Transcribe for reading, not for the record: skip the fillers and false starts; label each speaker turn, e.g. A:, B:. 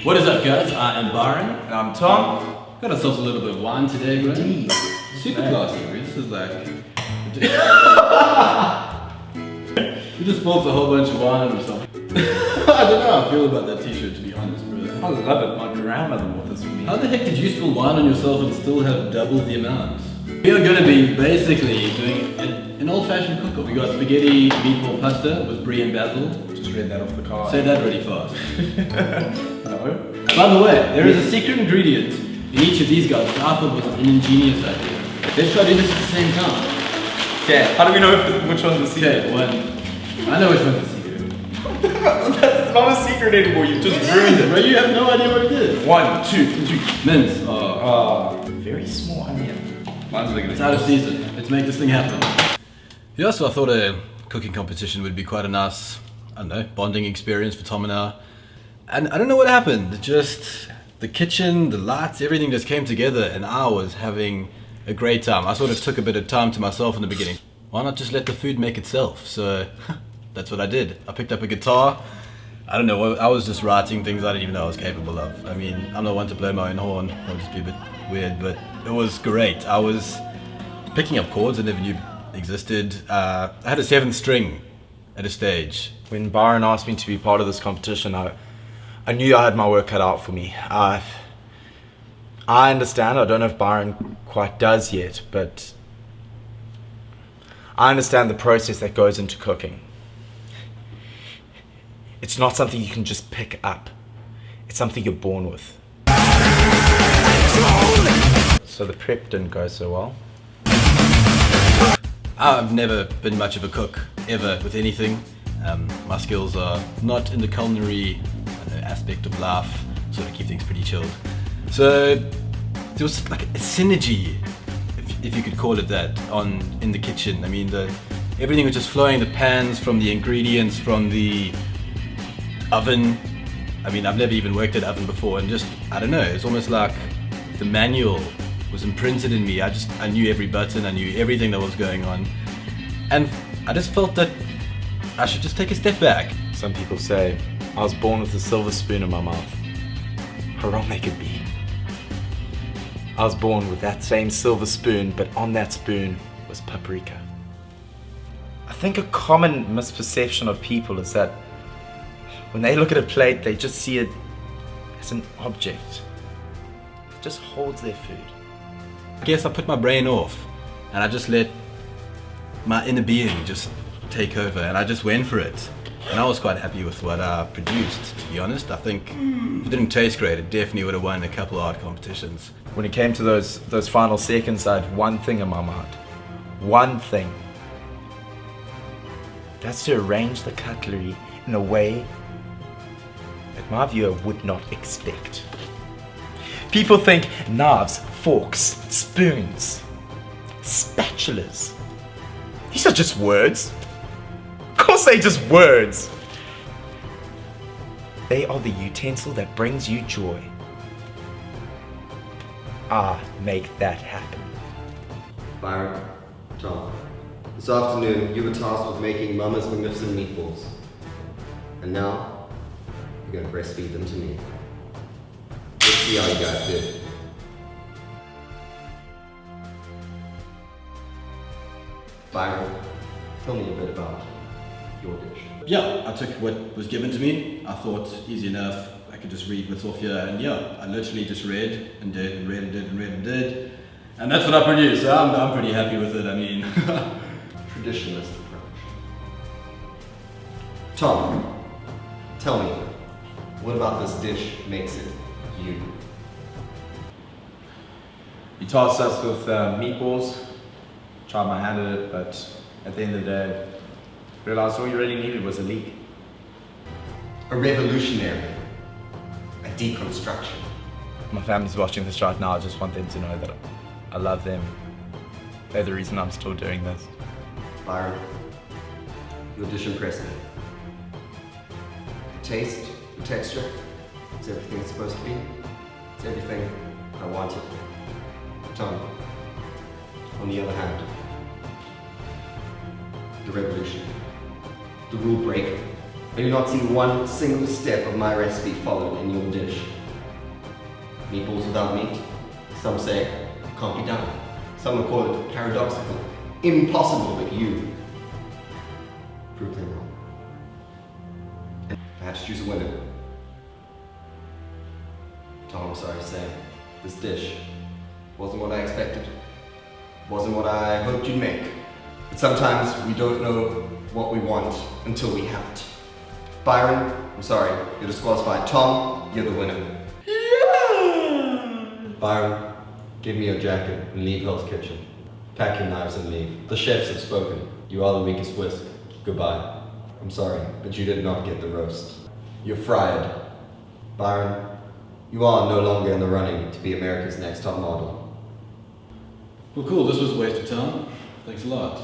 A: What is up, guys? I am Byron.
B: And I'm Tom.
A: Got ourselves a little bit of wine today, bro.
B: Indeed.
A: Super classy, bro. This is like... We just smoked a whole bunch of wine or something. I don't know how I feel about that t-shirt, to be honest, bro.
B: I love it. My grandmother bought this for me.
A: How the heck did you spill wine on yourself and still have double the amount? We are going to be basically doing an old-fashioned cook-off. We got spaghetti meatball pasta with brie and basil.
B: Just read that off the card.
A: Say that really fast.
B: No.
A: By the way, there is a secret ingredient in each of these guys that I thought was an ingenious idea. Let's try doing this at the same time.
B: Okay, how do we know which one's the secret?
A: Okay, one. I know which one's the secret.
B: That's not a secret anymore, you've just ruined it.
A: Bro, you have no idea what it is.
B: 1, 2, 3.
A: Mince.
B: Very small onion. Mine's bigger.
A: It's out of season. Let's make this thing happen. Yeah, so I thought a cooking competition would be quite a nice, I don't know, bonding experience for Tom and I. And I don't know what happened. Just the kitchen, the lights, everything just came together and I was having a great time. I sort of took a bit of time to myself in the beginning. Why not just let the food make itself? So that's what I did. I picked up a guitar. I don't know, I was just writing things I didn't even know I was capable of. I mean, I'm not one to blow my own horn. I'll just be a bit weird, but it was great. I was picking up chords I never knew existed. I had a 7th string at a stage.
C: When Byron asked me to be part of this competition, I knew I had my work cut out for me. I understand, I don't know if Byron quite does yet, but I understand the process that goes into cooking. It's not something you can just pick up. It's something you're born with. So the prep didn't go so well.
A: I've never been much of a cook, ever, with anything. My skills are not in the culinary aspect of life, sort of keep things pretty chilled. So there was like a synergy, if you could call it that, in the kitchen. I mean, everything was just flowing, the pans, from the ingredients, from the oven. I mean, I've never even worked at oven before, and just, I don't know, it's almost like the manual was imprinted in me. I knew every button, I knew everything that was going on, and I just felt that I should just take a step back.
C: Some people say I was born with a silver spoon in my mouth. How wrong they could be. I was born with that same silver spoon, but on that spoon was paprika. I think a common misperception of people is that when they look at a plate, they just see it as an object. It just holds their food.
A: I guess I put my brain off and I just let my inner being just take over, and I just went for it. And I was quite happy with what I produced, to be honest. I think if it didn't taste great, it definitely would have won a couple of art competitions.
C: When it came to those final seconds, I had one thing in my mind. One thing. That's to arrange the cutlery in a way that my viewer would not expect. People think knives, forks, spoons, spatulas. These are just words. Of course they're just words. They are the utensil that brings you joy. I make that happen.
D: Byron, Tom, this afternoon you were tasked with making Mama's magnificent meatballs. And now, you're going to breastfeed them to me. Let's see how you guys did. Byron, tell me a bit about your dish.
A: Yeah, I took what was given to me. I thought, easy enough, I could just read what's off here, and yeah, I literally just read and did and read and did and read and did. And that's what I produced, so I'm pretty happy with it, I mean.
D: Traditionalist approach. Tom, tell me, what about this dish makes it you?
B: You tasked us with meatballs. Tried my hand at it, but at the end of the day, realized all you really needed was a leek.
D: A revolutionary. A deconstruction.
C: My family's watching this right now. I just want them to know that I love them. They're the reason I'm still doing this.
D: Byron, your dish impressed me. The taste, the texture, it's everything it's supposed to be. It's everything I wanted. Tom, on the other hand, the revolution, the rule breaker. I do not see one single step of my recipe followed in your dish. Meatballs without meat, some say, can't be done. Some will call it paradoxical, impossible, but you proved them wrong. And I had to choose a winner. Tom, I'm sorry to say, this dish wasn't what I expected. Wasn't what I hoped you'd make. But sometimes we don't know what we want until we have it. Byron, I'm sorry, you're disqualified. Tom, you're the winner. Byron, give me your jacket and leave Hell's Kitchen. Pack your knives and leave. The chefs have spoken. You are the weakest whisk. Goodbye. I'm sorry, but you did not get the roast. You're fried. Byron, you are no longer in the running to be America's next top model.
A: Well, cool. This was a waste of time. Thanks a lot.